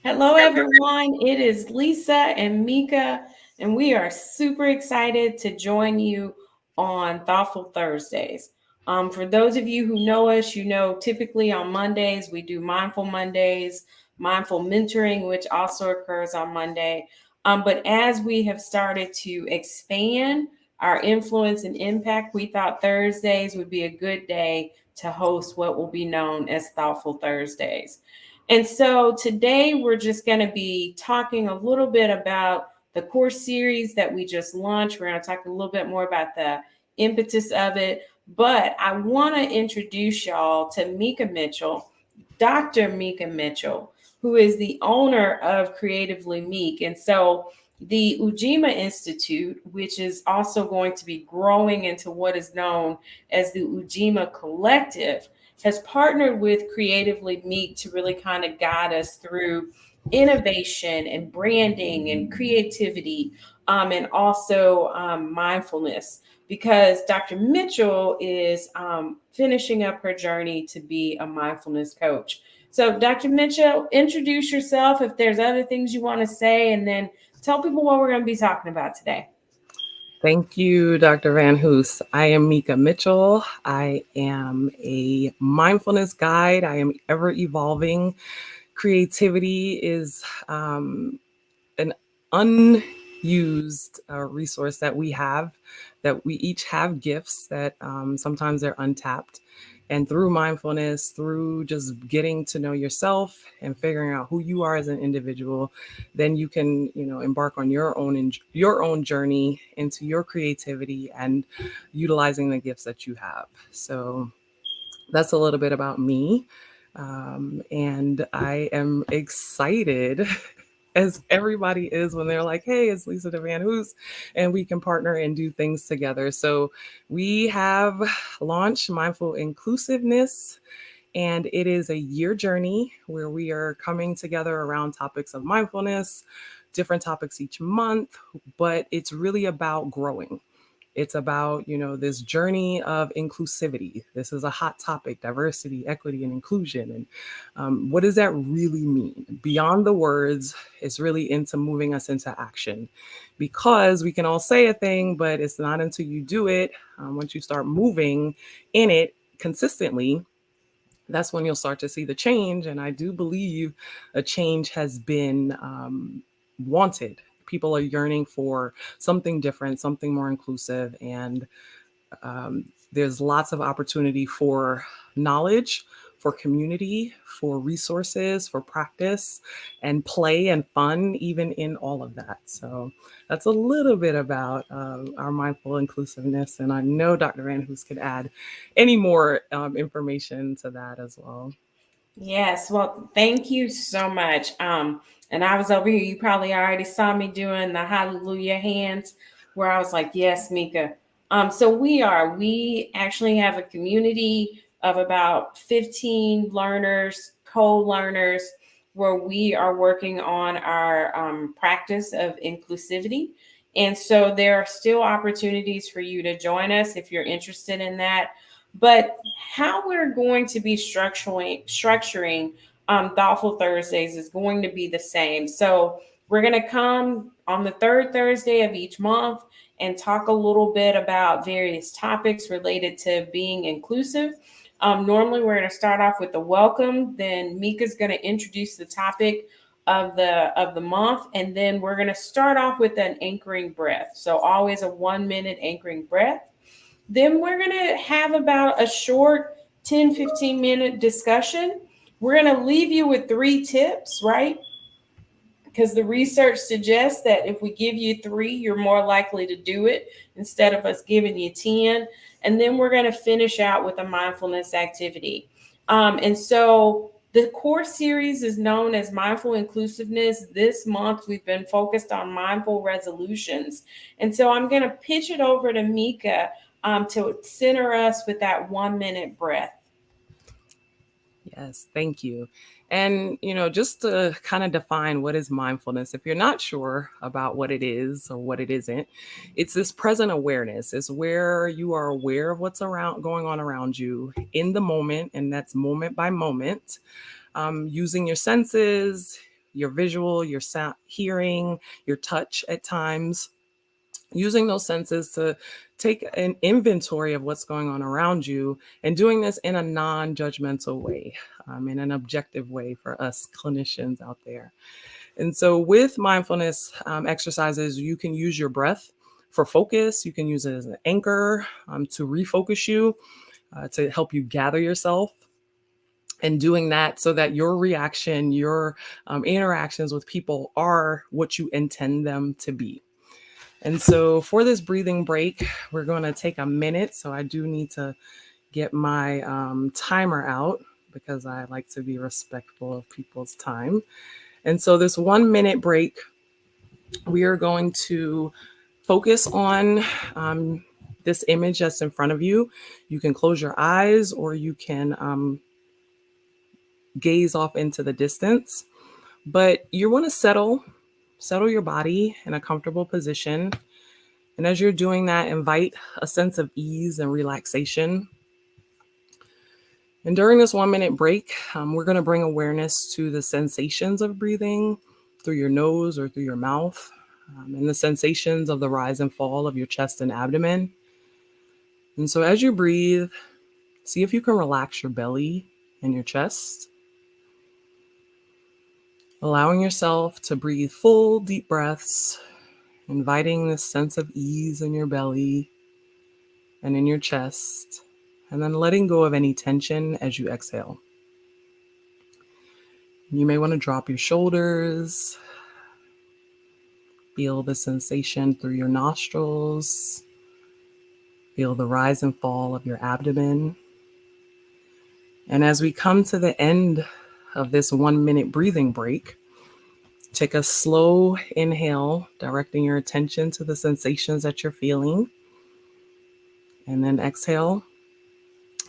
Hello, everyone. It is Lisa and Mika, and we are super excited to join you on Thoughtful Thursdays. For those of you who know us, you know typically on Mondays we do Mindful Mondays, Mindful Mentoring, which also occurs on Monday. But as we have started to expand our influence and impact, we thought Thursdays would be a good day to host what will be known as Thoughtful Thursdays. And so today we're just going to be talking a little bit about the course series that we just launched. We're going to talk a little bit more about the impetus of it. But I want to introduce y'all to Mika Mitchell, Dr. Mika Mitchell, who is the owner of Creatively Meek. And so the Ujima Institute, which is also going to be growing into what is known as the Ujima Collective, has partnered with Creatively Meek to really kind of guide us through innovation and branding and creativity, and also mindfulness. Because Dr. Mitchell is finishing up her journey to be a mindfulness coach. So, Dr. Mitchell, introduce yourself if there's other things you want to say, and then tell people what we're going to be talking about today. Thank you, Dr. Van Hoos. I am Mika Mitchell. I am a mindfulness guide. I am ever evolving. Creativity is an unused resource that we have, that we each have gifts that sometimes they're untapped. And through mindfulness, through just getting to know yourself and figuring out who you are as an individual, then you can, embark on your own journey into your creativity and utilizing the gifts that you have. So that's a little bit about me. And I am excited as everybody is when they're like, hey, it's Lisa DeVan Hoos, and we can partner and do things together. So we have launched Mindful Inclusiveness, and it is a year journey where we are coming together around topics of mindfulness, different topics each month, but it's really about growing. It's about, this journey of inclusivity. This is a hot topic: diversity, equity, and inclusion. And what does that really mean? Beyond the words, it's really into moving us into action, because we can all say a thing, but it's not until you do it, once you start moving in it consistently, that's when you'll start to see the change. And I do believe a change has been wanted. People are yearning for something different, something more inclusive, and there's lots of opportunity for knowledge, for community, for resources, for practice and play and fun, even in all of that. So that's a little bit about our mindful inclusiveness. And I know Dr. Van Hoos could add any more information to that as well. Yes, well, thank you so much. And I was over here, you probably already saw me doing the hallelujah hands where I was like, yes, Mika. So we actually have a community of about 15 learners, co-learners, where we are working on our practice of inclusivity. And so there are still opportunities for you to join us if you're interested in that. But how we're going to be structuring Thoughtful Thursdays is going to be the same. So we're going to come on the third Thursday of each month and talk a little bit about various topics related to being inclusive. Normally, we're going to start off with the welcome. Then Mika's going to introduce the topic of the month, and then we're going to start off with an anchoring breath. So always a 1 minute anchoring breath. Then we're going to have about a short 10-15 minute discussion. We're going to leave you with 3 tips, right? Because the research suggests that if we give you 3, you're more likely to do it instead of us giving you 10. And then we're going to finish out with a mindfulness activity. And so the core series is known as Mindful Inclusiveness. This month, we've been focused on mindful resolutions. And so I'm going to pitch it over to Mika to center us with that 1 minute breath. Yes, thank you. And, just to kind of define what is mindfulness, if you're not sure about what it is or what it isn't, it's this present awareness. It's where you are aware of what's around going on around you in the moment, and that's moment by moment, using your senses, your visual, your sound, hearing, your touch at times, using those senses to take an inventory of what's going on around you, and doing this in a non-judgmental way, in an objective way for us clinicians out there. And so with mindfulness exercises, you can use your breath for focus. You can use it as an anchor to refocus you, to help you gather yourself. And doing that so that your reaction, your interactions with people are what you intend them to be. And so for this breathing break, we're going to take a minute. So I do need to get my timer out because I like to be respectful of people's time. And so this 1 minute break, we are going to focus on this image that's in front of you. You can close your eyes or you can gaze off into the distance, but you want to settle your body in a comfortable position. And as you're doing that, invite a sense of ease and relaxation. And during this 1 minute break, we're going to bring awareness to the sensations of breathing through your nose or through your mouth, and the sensations of the rise and fall of your chest and abdomen. And so as you breathe, see if you can relax your belly and your chest, allowing yourself to breathe full, deep breaths, inviting this sense of ease in your belly and in your chest, and then letting go of any tension as you exhale. You may want to drop your shoulders, feel the sensation through your nostrils, feel the rise and fall of your abdomen. And as we come to the end of this 1 minute breathing break, take a slow inhale, directing your attention to the sensations that you're feeling. And then exhale.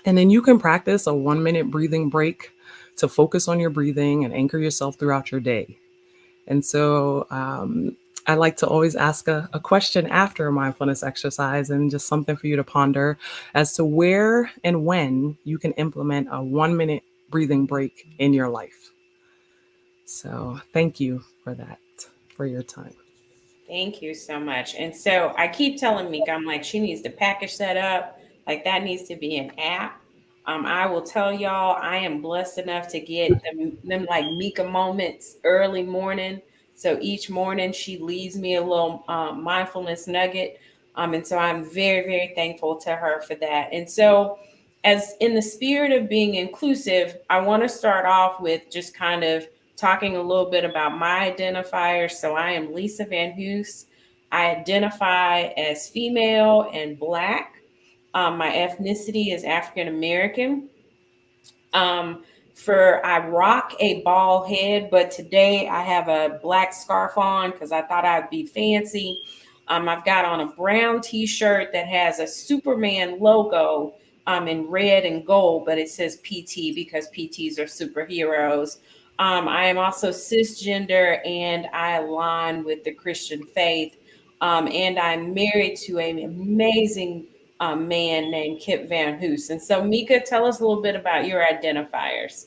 And then you can practice a 1 minute breathing break to focus on your breathing and anchor yourself throughout your day. And so I like to always ask a question after a mindfulness exercise, and just something for you to ponder as to where and when you can implement a 1 minute breathing break in your life. So thank you for that, for your time. Thank you so much. And so I keep telling Mika, I'm like, she needs to package that up. Like that needs to be an app. I will tell y'all, I am blessed enough to get them like Mika moments early morning. So each morning she leaves me a little mindfulness nugget. And so I'm very, very thankful to her for that. And so, as in the spirit of being inclusive, I want to start off with just kind of talking a little bit about my identifiers. So I am Lisa Van Hoos. I identify as female and Black. My ethnicity is African American. I rock a bald head, but today I have a black scarf on because I thought I'd be fancy. I've got on a brown t-shirt that has a Superman logo in red and gold, but it says PT because PTs are superheroes. I am also cisgender and I align with the Christian faith. And I'm married to an amazing man named Kip Van Hoos. And so, Mika, tell us a little bit about your identifiers.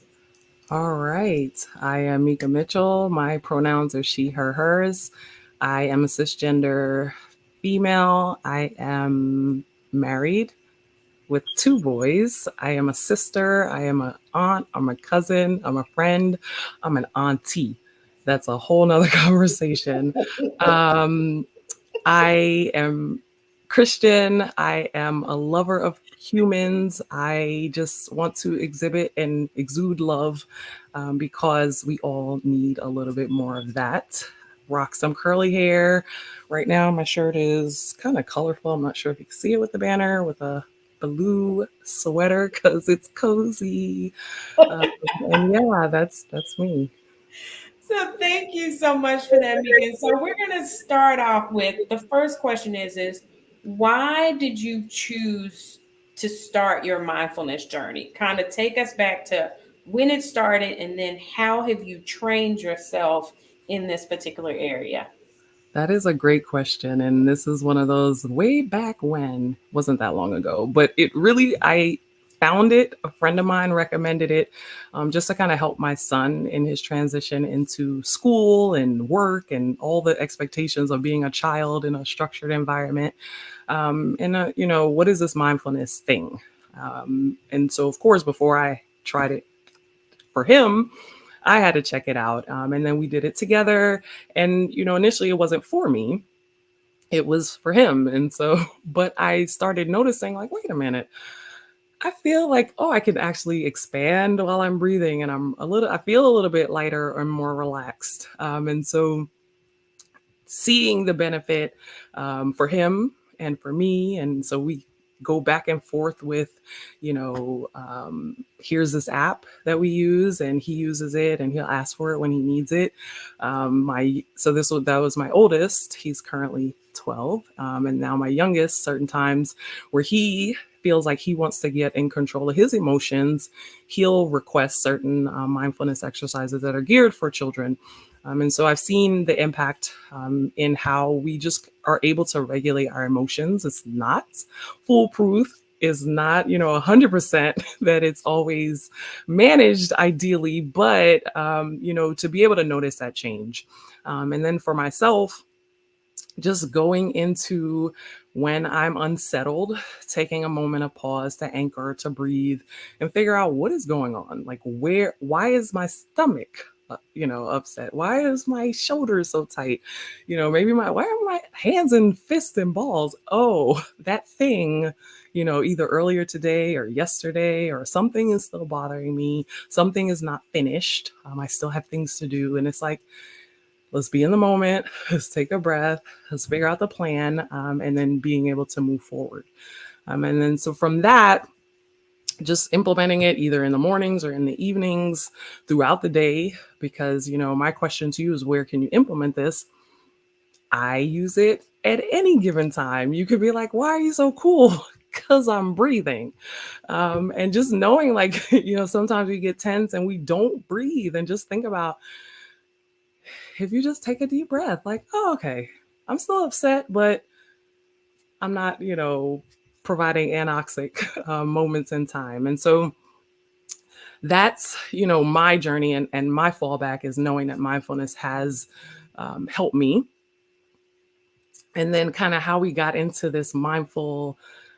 All right. I am Mika Mitchell. My pronouns are she, her, hers. I am a cisgender female. I am married with 2 boys. I am a sister. I am an aunt. I'm a cousin. I'm a friend. I'm an auntie. That's a whole nother conversation. I am Christian. I am a lover of humans. I just want to exhibit and exude love because we all need a little bit more of that. Rock some curly hair. Right now, my shirt is kind of colorful. I'm not sure if you can see it with the banner, with a blue sweater because it's cozy. And yeah, that's me. So thank you so much for that, Mika. So we're going to start off with the first question is why did you choose to start your mindfulness journey? Kind of take us back to when it started, and then how have you trained yourself in this particular area? That is a great question. And this is one of those way back when, wasn't that long ago, but it really, I found it. A friend of mine recommended it, just to kind of help my son in his transition into school and work and all the expectations of being a child in a structured environment. What is this mindfulness thing? And so, of course, before I tried it for him, I had to check it out. And then we did it together. And, initially it wasn't for me, it was for him. And so, but I started noticing, like, wait a minute, I feel like, oh, I can actually expand while I'm breathing, and I feel a little bit lighter and more relaxed. And so seeing the benefit for him and for me. And so we go back and forth with, here's this app that we use, and he uses it, and he'll ask for it when he needs it. That was my oldest. He's currently 12, and now my youngest. Certain times where he feels like he wants to get in control of his emotions, he'll request certain mindfulness exercises that are geared for children. And so I've seen the impact in how we just are able to regulate our emotions. It's not foolproof, is not, 100% that it's always managed ideally, but, to be able to notice that change. And then for myself, just going into when I'm unsettled, taking a moment of pause to anchor, to breathe, and figure out what is going on. Like, why is my stomach, upset? Why is my shoulders so tight? Why are my hands and fists and balls? Oh, that thing, either earlier today or yesterday, or something is still bothering me. Something is not finished. I still have things to do. And it's like, let's be in the moment, let's take a breath, let's figure out the plan, and then being able to move forward. And then so from that, just implementing it either in the mornings or in the evenings throughout the day, because, my question to you is, where can you implement this? I use it at any given time. You could be like, why are you so cool? Because I'm breathing. And just knowing, like, sometimes we get tense and we don't breathe, and just think about, if you just take a deep breath, like, oh, okay, I'm still upset, but I'm not, providing anoxic moments in time. And so that's, my journey, and my fallback is knowing that mindfulness has helped me. And then kind of how we got into this mindful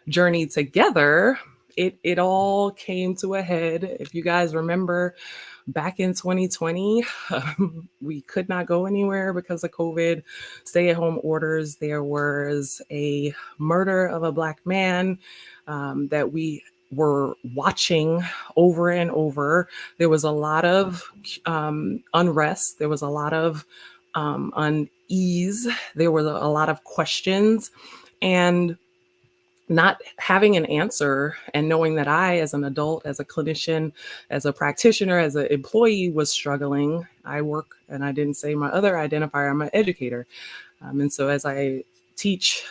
journey together, it all came to a head. If you guys remember, back in 2020, we could not go anywhere because of COVID, stay-at-home orders. There was a murder of a Black man that we were watching over and over. There was a lot of unrest. There was a lot of unease. There was a lot of questions, and not having an answer, and knowing that I, as an adult, as a clinician, as a practitioner, as an employee, was struggling. I work, and I didn't say my other identifier, I'm an educator. And so as I teach,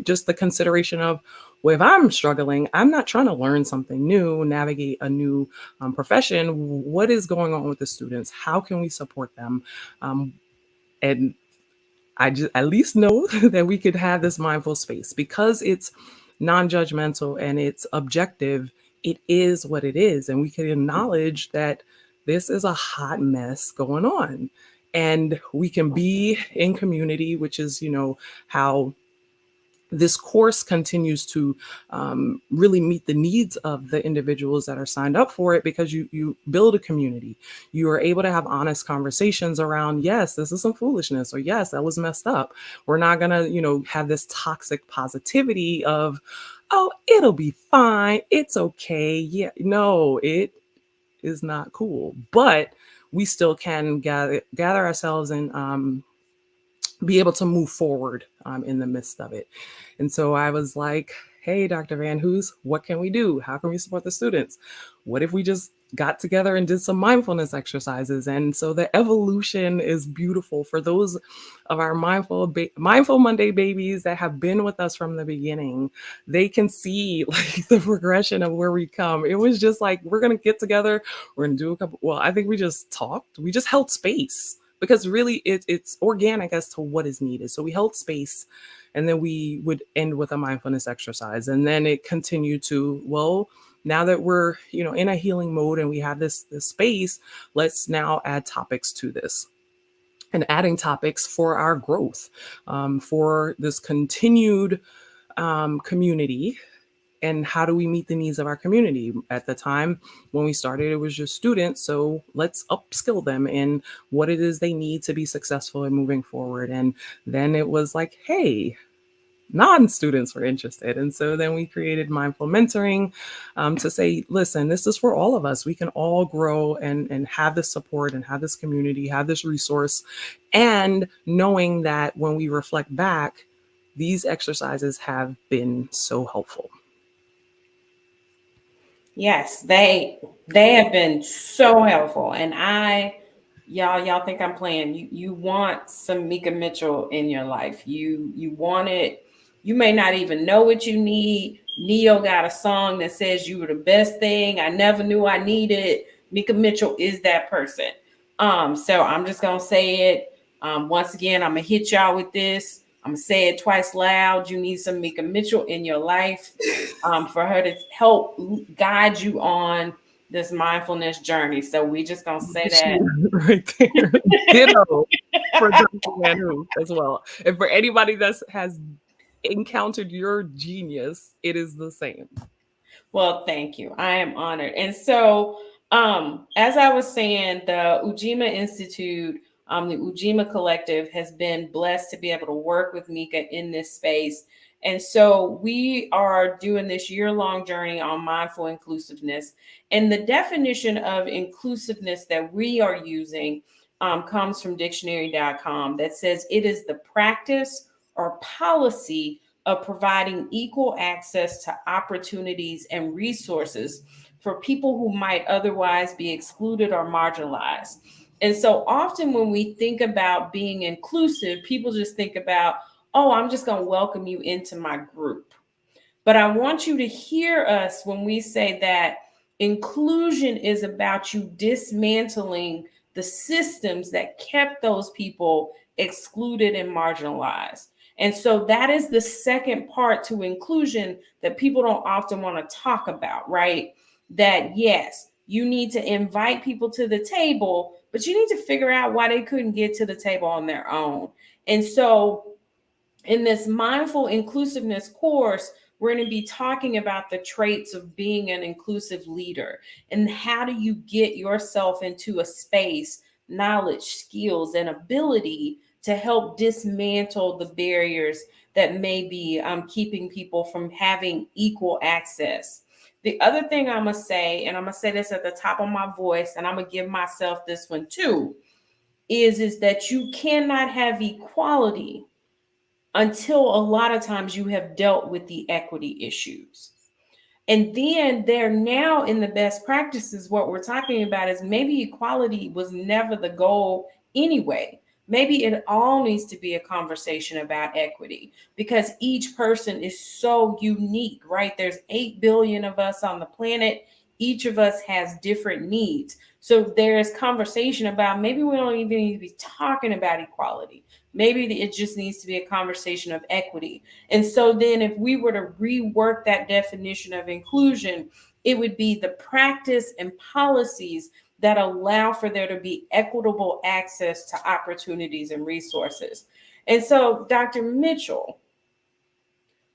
just the consideration of, well, if I'm struggling, I'm not trying to learn something new, navigate a new profession. What is going on with the students? How can we support them? And I just at least know that we could have this mindful space, because it's non-judgmental and it's objective. It is what it is. And we can acknowledge that this is a hot mess going on. And we can be in community, which is, how this course continues to really meet the needs of the individuals that are signed up for it, because you build a community. You are able to have honest conversations around, yes, this is some foolishness, or yes, that was messed up. We're not going to, have this toxic positivity of, oh, it'll be fine, it's okay. Yeah, no, it is not cool. But we still can gather ourselves and be able to move forward in the midst of it. And so I was like, hey, Dr. Van Hoos, what can we do? How can we support the students? What if we just got together and did some mindfulness exercises? And so the evolution is beautiful for those of our Mindful Monday babies that have been with us from the beginning. They can see, like, the progression of where we come. It was just like, we're going to get together. We're going to do a couple. Well, I think we just talked. We just held space, because really it's organic as to what is needed. So we held space, and then we would end with a mindfulness exercise. And then it continued to, well, now that we're, in a healing mode and we have this space, let's now add topics to this, and adding topics for our growth, for this continued community. And how do we meet the needs of our community? At the time when we started, it was just students. So let's upskill them in what it is they need to be successful in moving forward. And then it was like, hey, non-students were interested. And so then we created Mindful Mentoring, to say, listen, this is for all of us. We can all grow and have this support and have this community, have this resource. And knowing that when we reflect back, these exercises have been so helpful. Yes, they have been so helpful. And y'all think I'm playing. You want some Mika Mitchell in your life. You want it. You may not even know what you need. Neo got a song that says you were the best thing I never knew I needed. Mika Mitchell is that person. So I'm just gonna say it. Once again, I'm gonna hit y'all with this. I'm gonna say it twice loud. You need some Mika Mitchell in your life, for her to help guide you on this mindfulness journey. So we just gonna say that right there. Ditto for Dr. Manu as well. And for anybody that has encountered your genius, it is the same. Well, thank you. I am honored. And so, as I was saying, the Ujima Institute, the Ujima Collective has been blessed to be able to work with Mika in this space. And so we are doing this year-long journey on mindful inclusiveness. And the definition of inclusiveness that we are using comes from dictionary.com, that says it is the practice or policy of providing equal access to opportunities and resources for people who might otherwise be excluded or marginalized. And so often when we think about being inclusive, people just think about, oh, I'm just going to welcome you into my group. But I want you to hear us when we say that inclusion is about you dismantling the systems that kept those people excluded and marginalized. And so that is the second part to inclusion that people don't often want to talk about, right? That yes, you need to invite people to the table, but you need to figure out why they couldn't get to the table on their own. And so in this mindful inclusiveness course, we're going to be talking about the traits of being an inclusive leader and how do you get yourself into a space, knowledge, skills, and ability to help dismantle the barriers that may be keeping people from having equal access. The other thing I'm going to say, and I'm going to say this at the top of my voice, and I'm going to give myself this one too, is that you cannot have equality until a lot of times you have dealt with the equity issues. And then they're now in the best practices. What we're talking about is maybe equality was never the goal anyway. Maybe it all needs to be a conversation about equity because each person is so unique, right? There's 8 billion of us on the planet. Each of us has different needs. So there's conversation about maybe we don't even need to be talking about equality. Maybe it just needs to be a conversation of equity. And so then if we were to rework that definition of inclusion, it would be the practice and policies that allow for there to be equitable access to opportunities and resources. And so, Dr. Mitchell,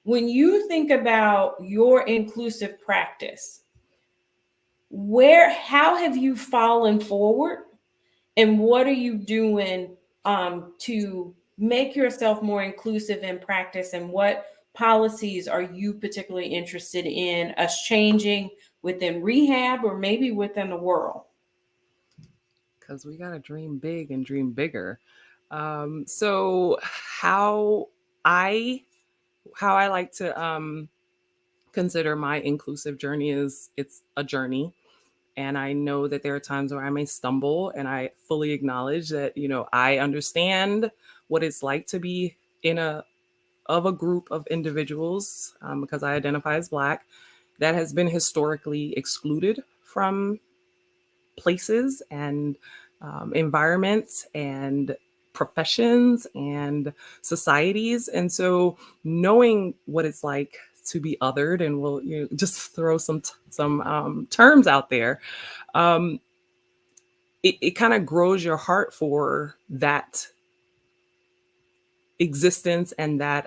when you think about your inclusive practice, how have you fallen forward and what are you doing to make yourself more inclusive in practice, and what policies are you particularly interested in us changing within rehab or maybe within the world? Because we got to dream big and dream bigger. So how I like to consider my inclusive journey is it's a journey. And I know that there are times where I may stumble, and I fully acknowledge that, I understand what it's like to be in a group of individuals, because I identify as Black, that has been historically excluded from places and environments and professions and societies. And so knowing what it's like to be othered, and we'll just throw some terms out there. Um, it kind of grows your heart for that existence and that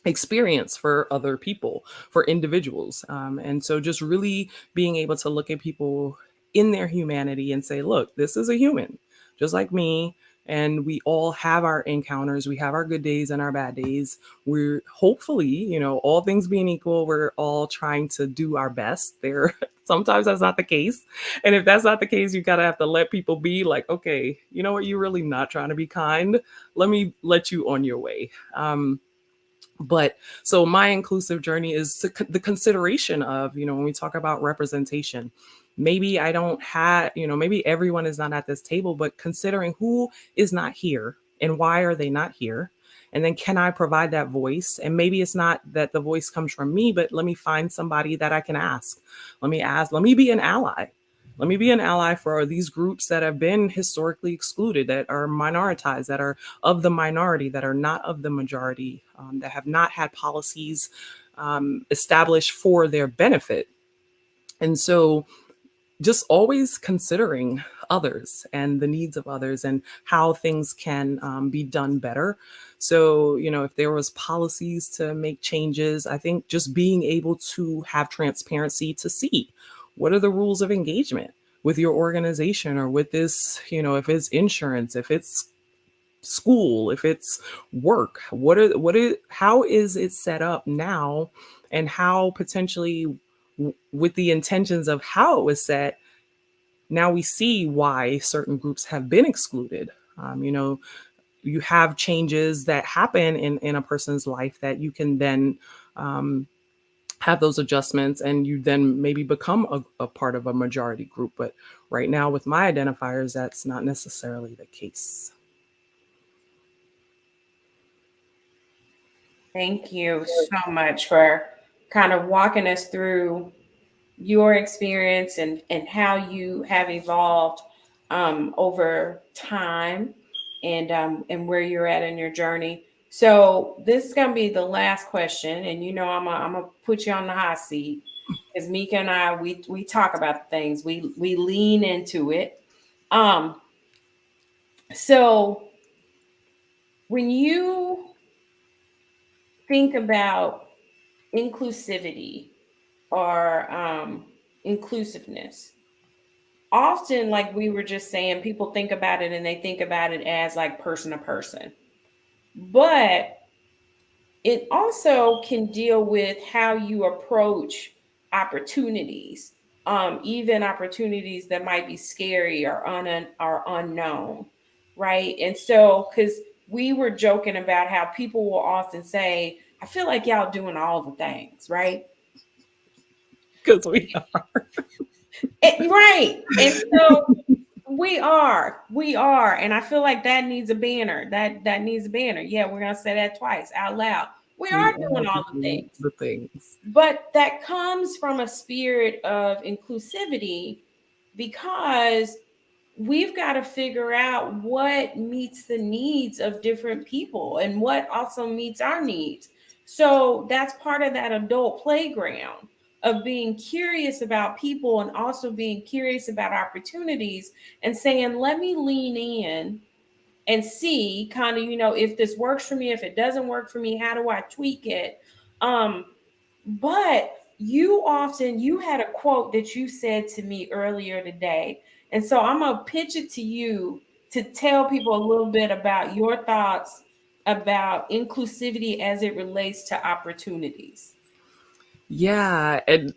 experience for other people, for individuals. And so just really being able to look at people in their humanity and say, look, this is a human just like me. And we all have our encounters. We have our good days and our bad days. We're hopefully, all things being equal, we're all trying to do our best. There, sometimes that's not the case. And if that's not the case, you gotta have to let people be like, okay, you know what, you're really not trying to be kind. Let me let you on your way. But so my inclusive journey is the consideration of, when we talk about representation, maybe I don't have, maybe everyone is not at this table, but considering who is not here and why are they not here? And then can I provide that voice? And maybe it's not that the voice comes from me, but let me find somebody that I can ask. Let me be an ally. Let me be an ally for these groups that have been historically excluded, that are minoritized, that are of the minority, that are not of the majority, that have not had policies established for their benefit. And so just always considering others and the needs of others and how things can be done better. So, if there was policies to make changes, I think just being able to have transparency to see what are the rules of engagement with your organization or with this, if it's insurance, if it's school, if it's work, how is it set up now, and how potentially with the intentions of how it was set, now we see why certain groups have been excluded. You have changes that happen in a person's life that you can then have those adjustments, and you then maybe become a part of a majority group. But right now with my identifiers, that's not necessarily the case. Thank you so much for kind of walking us through your experience and how you have evolved over time, and where you're at in your journey. So this is going to be the last question, and I'm gonna put you on the hot seat, because Mika and I, we talk about things, we lean into it. So when you think about inclusivity or inclusiveness, often, like we were just saying, people think about it and they think about it as like person to person. But it also can deal with how you approach opportunities, even opportunities that might be scary or unknown, right? And so, because we were joking about how people will often say, I feel like y'all doing all the things, right? Because we are. Right. And so we are, and I feel like that needs a banner. That needs a banner. Yeah, we're gonna say that twice out loud. We We are are doing all the doing things, the things. but that comes from a spirit of inclusivity, because we've got to figure out what meets the needs of different people and what also meets our needs. So that's part of that adult playground of being curious about people and also being curious about opportunities, and saying, let me lean in and see kind of, if this works for me, if it doesn't work for me, how do I tweak it? But you had a quote that you said to me earlier today. And so I'm going to pitch it to you to tell people a little bit about your thoughts about inclusivity as it relates to opportunities. Yeah, and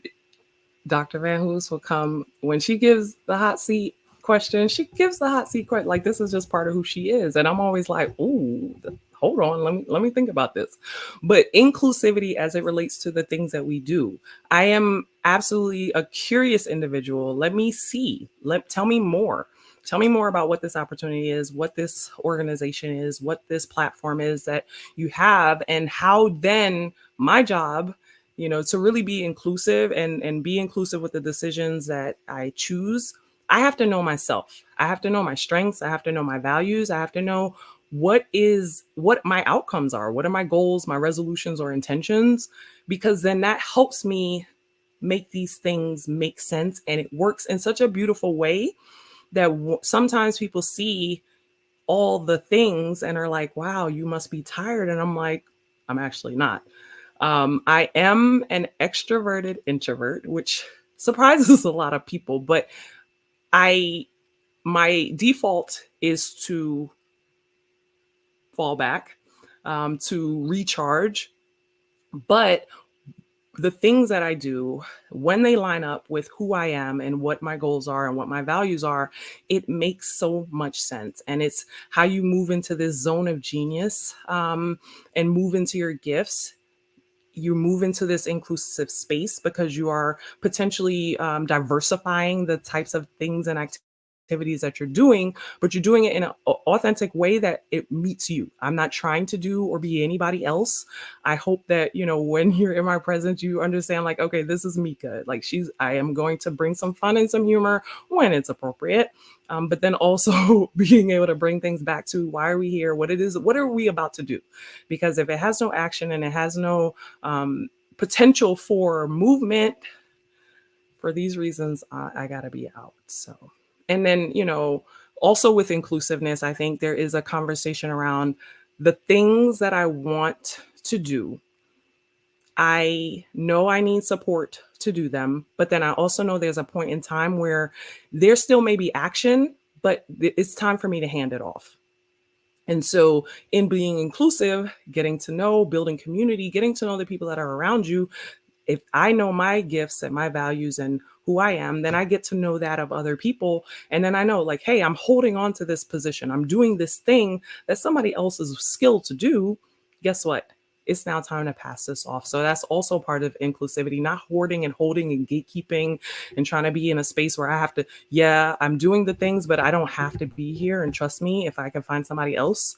Dr. Van Hoos will come when she gives the hot seat question. She gives the hot seat question like this is just part of who she is, and I'm always like, "Ooh, hold on, let me think about this." But inclusivity as it relates to the things that we do, I am absolutely a curious individual. Let me see. Tell me more. Tell me more about what this opportunity is, what this organization is, what this platform is that you have, and how then my job, to really be inclusive and be inclusive with the decisions that I choose. I have to know myself. I have to know my strengths. I have to know my values. I have to know what my outcomes are, what are my goals, my resolutions or intentions, because then that helps me make these things make sense. And it works in such a beautiful way that sometimes people see all the things and are like, wow, you must be tired. And I'm like, I'm actually not. I am an extroverted introvert, which surprises a lot of people, but I my default is to fall back, to recharge. But the things that I do, when they line up with who I am and what my goals are and what my values are, it makes so much sense. And it's how you move into this zone of genius, and move into your gifts. You move into this inclusive space because you are potentially diversifying the types of things and activities that you're doing, but you're doing it in an authentic way that it meets you. I'm not trying to do or be anybody else. I hope that, when you're in my presence, you understand, like, okay, this is Mika. Like, I am going to bring some fun and some humor when it's appropriate. But then also being able to bring things back to why are we here? What are we about to do? Because if it has no action and it has no potential for movement, for these reasons, I got to be out. So, and then, also with inclusiveness, I think there is a conversation around the things that I want to do. I know I need support to do them, but then I also know there's a point in time where there still may be action, but it's time for me to hand it off. And so, in being inclusive, getting to know, building community, getting to know the people that are around you, if I know my gifts and my values and who I am, then I get to know that of other people. And then I know, like, hey, I'm holding on to this position. I'm doing this thing that somebody else is skilled to do. Guess what? It's now time to pass this off. So that's also part of inclusivity, not hoarding and holding and gatekeeping and trying to be in a space where I have to, yeah, I'm doing the things, but I don't have to be here. And trust me, if I can find somebody else,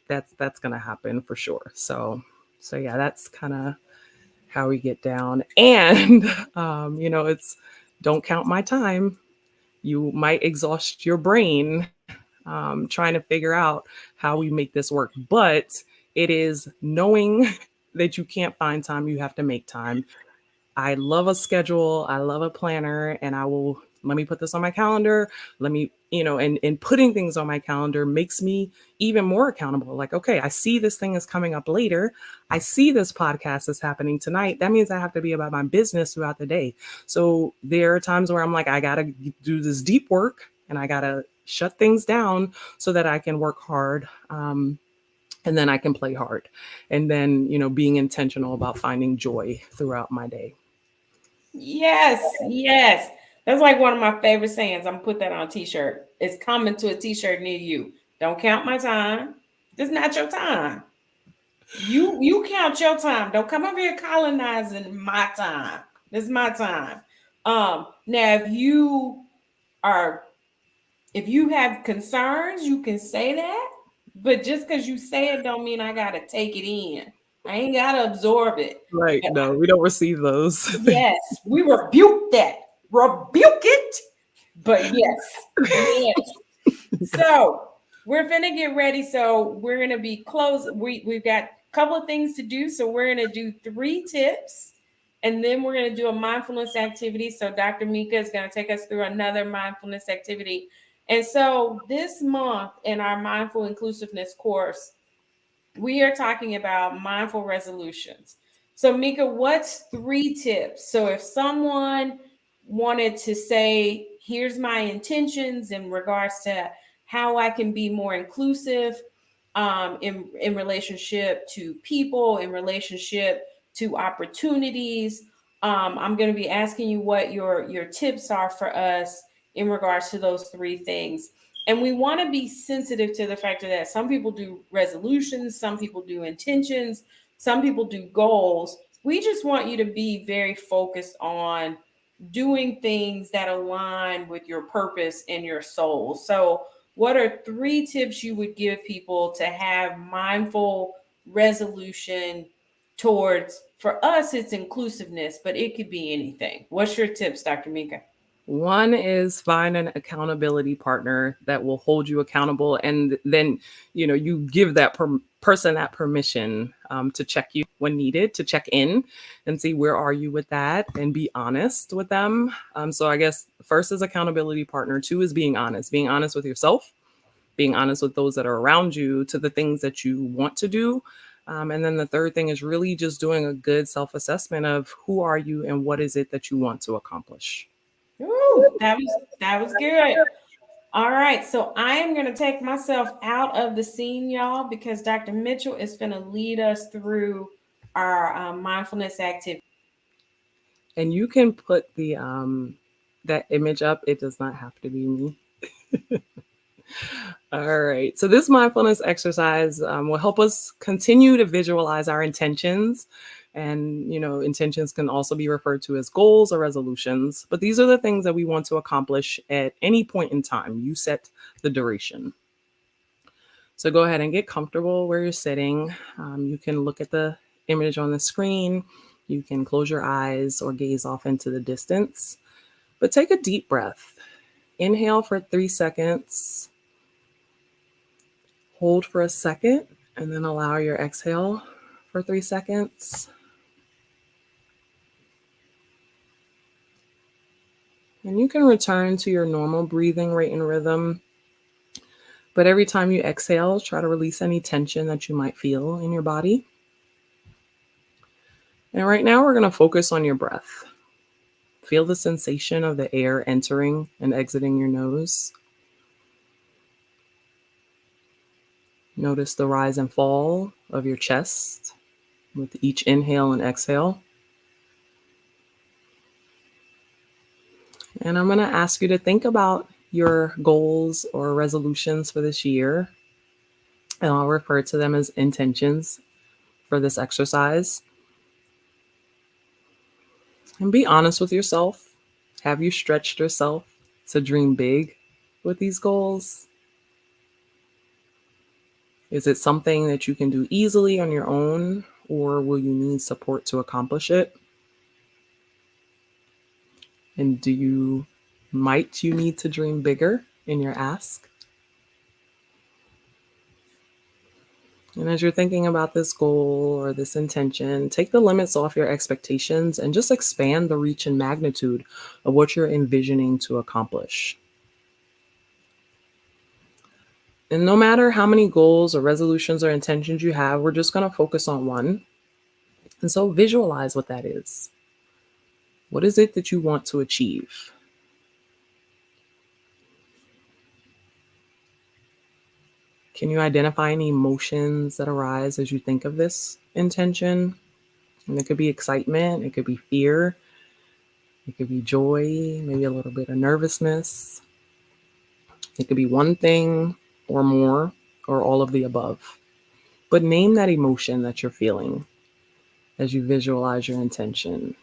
that's going to happen for sure. So yeah, that's kind of how we get down. And, it's don't count my time. You might exhaust your brain trying to figure out how we make this work. But it is knowing that you can't find time, you have to make time. I love a schedule, I love a planner, and let me put this on my calendar. Let me, and putting things on my calendar makes me even more accountable. Like, okay, I see this thing is coming up later. I see this podcast is happening tonight. That means I have to be about my business throughout the day. So there are times where I'm like, I got to do this deep work and I got to shut things down so that I can work hard. And then I can play hard. And then, being intentional about finding joy throughout my day. Yes. That's like one of my favorite sayings. I'm gonna put that on a t-shirt. It's coming to a t-shirt near you. Don't count my time. This is not your time. You count your time. Don't come over here colonizing my time. This is my time. Now if you have concerns, you can say that, but just because you say it don't mean I gotta take it in. I ain't gotta absorb it. Right. But No, we don't receive those. yes, we rebuke that. Rebuke it. But yes. So we're gonna get ready. So we're gonna be close. We've got a couple of things to do. So we're gonna do 3 tips, and then we're gonna do a mindfulness activity. So Dr. Mika is gonna take us through another mindfulness activity. And so this month in our mindful inclusiveness course, we are talking about mindful resolutions. So Mika, what's 3 tips? So if someone wanted to say, here's my intentions in regards to how I can be more inclusive in relationship to people, in relationship to opportunities. I'm going to be asking you what your tips are for us in regards to those 3 things. And we want to be sensitive to the fact that some people do resolutions, some people do intentions, some people do goals. We just want you to be very focused on doing things that align with your purpose and your soul. So, what are 3 tips you would give people to have mindful resolution towards, for us, it's inclusiveness, but it could be anything. What's your tips, Dr. Mika? One is find an accountability partner that will hold you accountable, and then you give that person that permission to check you when needed, to check in and see where are you with that, and be honest with them. So I guess first is accountability partner. Two is being honest with yourself, being honest with those that are around you to the things that you want to do. And then the third thing is really just doing a good self-assessment of who are you and what is it that you want to accomplish. Ooh, that was good. All right, so I am going to take myself out of the scene, y'all, because Dr. Mitchell is going to lead us through our mindfulness activity. And you can put the that image up. It does not have to be me. All right. So this mindfulness exercise will help us continue to visualize our intentions. And, intentions can also be referred to as goals or resolutions. But these are the things that we want to accomplish at any point in time. You set the duration. So go ahead and get comfortable where you're sitting. You can look at the image on the screen. You can close your eyes or gaze off into the distance. But take a deep breath. Inhale for 3 seconds. Hold for a second, and then allow your exhale for 3 seconds. And you can return to your normal breathing rate and rhythm. But every time you exhale, try to release any tension that you might feel in your body. And right now, we're going to focus on your breath. Feel the sensation of the air entering and exiting your nose. Notice the rise and fall of your chest with each inhale and exhale. And I'm going to ask you to think about your goals or resolutions for this year. And I'll refer to them as intentions for this exercise. And be honest with yourself. Have you stretched yourself to dream big with these goals? Is it something that you can do easily on your own, or will you need support to accomplish it? And might you need to dream bigger in your ask? And as you're thinking about this goal or this intention, take the limits off your expectations and just expand the reach and magnitude of what you're envisioning to accomplish. And no matter how many goals or resolutions or intentions you have, we're just going to focus on one. And so visualize what that is. What is it that you want to achieve? Can you identify any emotions that arise as you think of this intention? And it could be excitement, it could be fear, it could be joy, maybe a little bit of nervousness. It could be one thing or more, or all of the above. But name that emotion that you're feeling as you visualize your intention.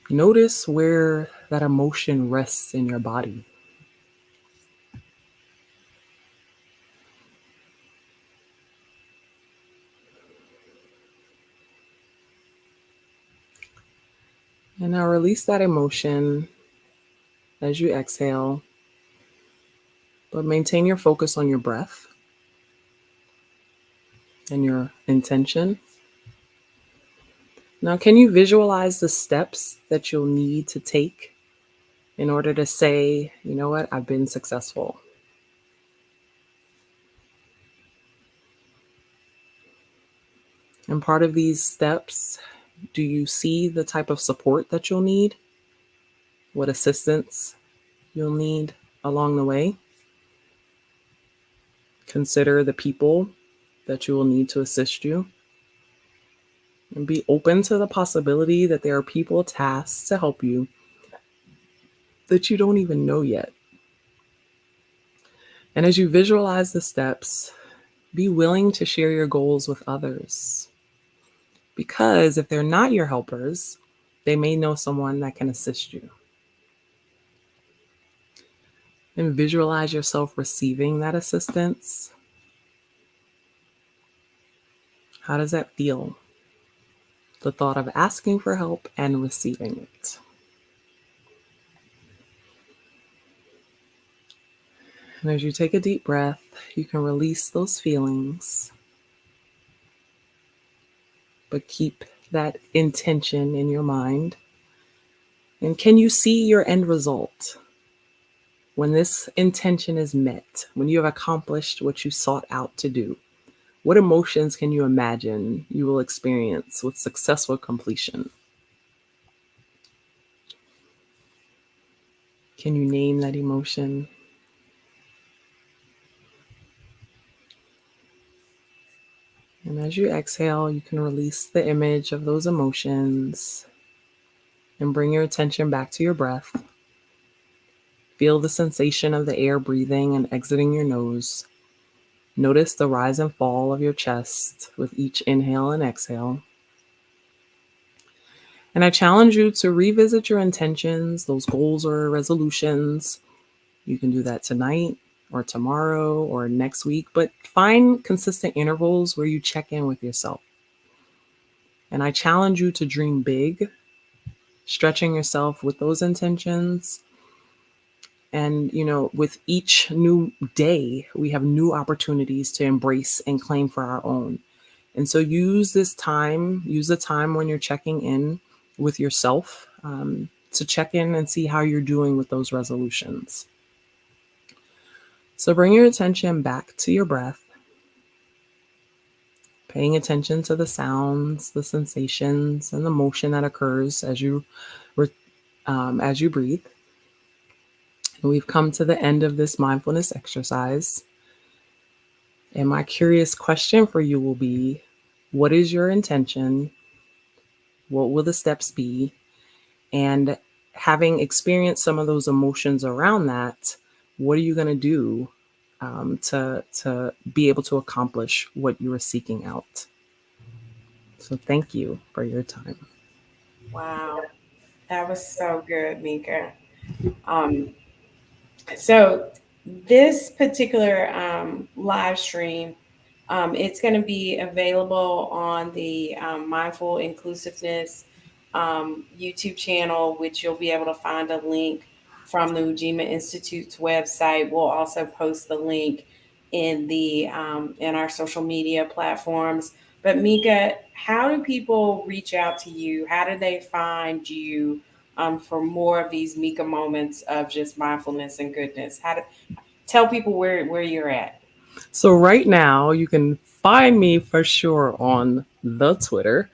Notice where that emotion rests in your body. And now release that emotion as you exhale, but maintain your focus on your breath and your intention. Now, can you visualize the steps that you'll need to take in order to say, you know what, I've been successful? And part of these steps, do you see the type of support that you'll need? What assistance you'll need along the way? Consider the people that you will need to assist you. And be open to the possibility that there are people tasked to help you that you don't even know yet. And as you visualize the steps, be willing to share your goals with others. Because if they're not your helpers, they may know someone that can assist you. And visualize yourself receiving that assistance. How does that feel? the thought of asking for help and receiving it. And as you take a deep breath, you can release those feelings, but keep that intention in your mind. And can you see your end result? When this intention is met, when you have accomplished what you sought out to do, what emotions can you imagine you will experience with successful completion? Can you name that emotion? And as you exhale, you can release the image of those emotions and bring your attention back to your breath. Feel the sensation of the air breathing and exiting your nose. Notice the rise and fall of your chest with each inhale and exhale. And I challenge you to revisit your intentions, those goals or resolutions. You can do that tonight or tomorrow or next week, but find consistent intervals where you check in with yourself. And I challenge you to dream big, stretching yourself with those intentions. And, with each new day, we have new opportunities to embrace and claim for our own. And so use the time when you're checking in with yourself to check in and see how you're doing with those resolutions. So bring your attention back to your breath, paying attention to the sounds, the sensations, and the motion that occurs as you breathe. And we've come to the end of this mindfulness exercise. And my curious question for you will be, what is your intention? What will the steps be? And having experienced some of those emotions around that, what are you going to do to be able to accomplish what you are seeking out? So thank you for your time. Wow, that was so good, Mika. Um, so this particular live stream, it's going to be available on the Mindful Inclusiveness YouTube channel, which you'll be able to find a link from the Ujima Institute's website. We'll also post the link in the in our social media platforms. But Mika, how do people reach out to you? How do they find you for more of these Mika moments of just mindfulness and goodness? How to tell people where you're at? So right now you can find me for sure on the Twitter.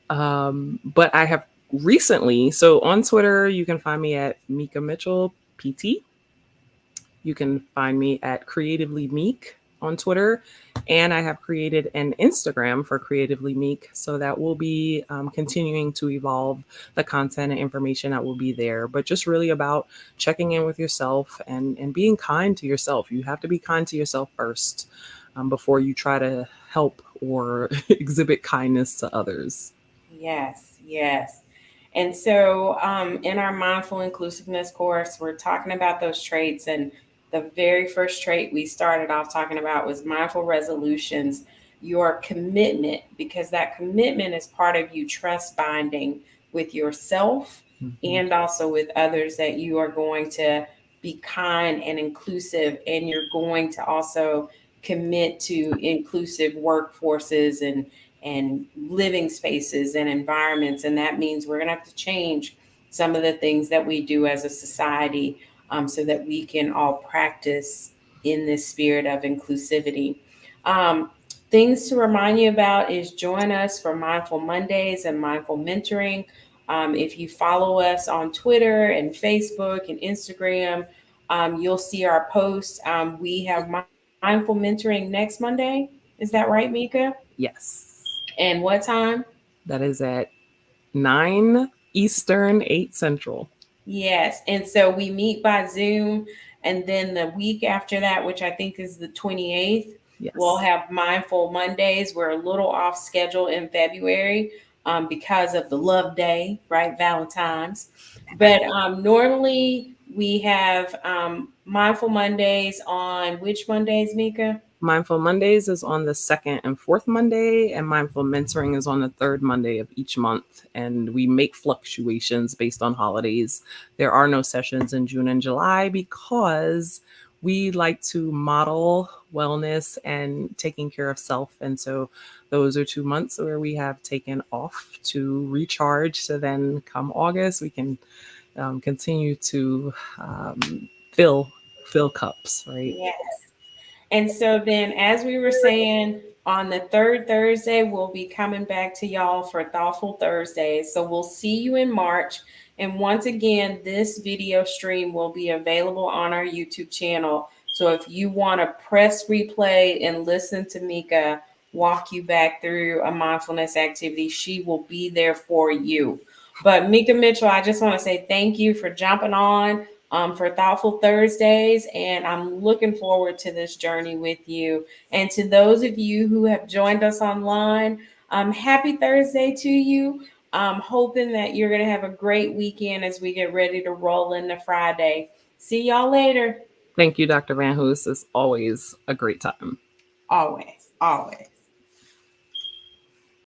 But I have recently, so on Twitter, you can find me at Mika Mitchell PT. You can find me at Creatively Meek on Twitter. And I have created an Instagram for Creatively Meek. So that will be continuing to evolve the content and information that will be there. But just really about checking in with yourself and being kind to yourself. You have to be kind to yourself first before you try to help or exhibit kindness to others. Yes, yes. And so, in our mindful inclusiveness course, we're talking about those traits. And the very first trait we started off talking about was mindful resolutions, your commitment, because that commitment is part of you trust binding with yourself Mhm. and also with others, that you are going to be kind and inclusive, and you're going to also commit to inclusive workforces and living spaces and environments. And that means we're going to have to change some of the things that we do as a society, so that we can all practice in this spirit of inclusivity. Um, Things to remind you about is join us for Mindful Mondays and Mindful Mentoring. If you follow us on Twitter and Facebook and Instagram, you'll see our posts. We have Mindful Mentoring next Monday. Is that right, Mika? Yes, And what time? that is at 9 Eastern, 8 Central. Yes. And so we meet by Zoom. And then the week after that, which I think is the 28th, we'll Yes. have Mindful Mondays. We're a little off schedule in February because of the Love Day, right? Valentine's. But normally we have Mindful Mondays on which Mondays, Mika? Mindful Mondays is on the second and fourth Monday, and Mindful Mentoring is on the third Monday of each month. And we make fluctuations based on holidays. There are no sessions in June and July because we like to model wellness and taking care of self. And so those are 2 months where we have taken off to recharge. So then come August, we can continue to fill cups, right? Yes. And so then, as we were saying, on the third Thursday, we'll be coming back to y'all for Thoughtful Thursdays. So we'll see you in March. And once again, this video stream will be available on our YouTube channel. So if you want to press replay and listen to Mika walk you back through a mindfulness activity, she will be there for you. But Mika Mitchell, I just want to say thank you for jumping on for Thoughtful Thursdays. And I'm looking forward to this journey with you. And to those of you who have joined us online, happy Thursday to you. I'm hoping that you're going to have a great weekend as we get ready to roll into Friday. See y'all later. Thank you, Dr. Van Hoos. It's always a great time. Always, always.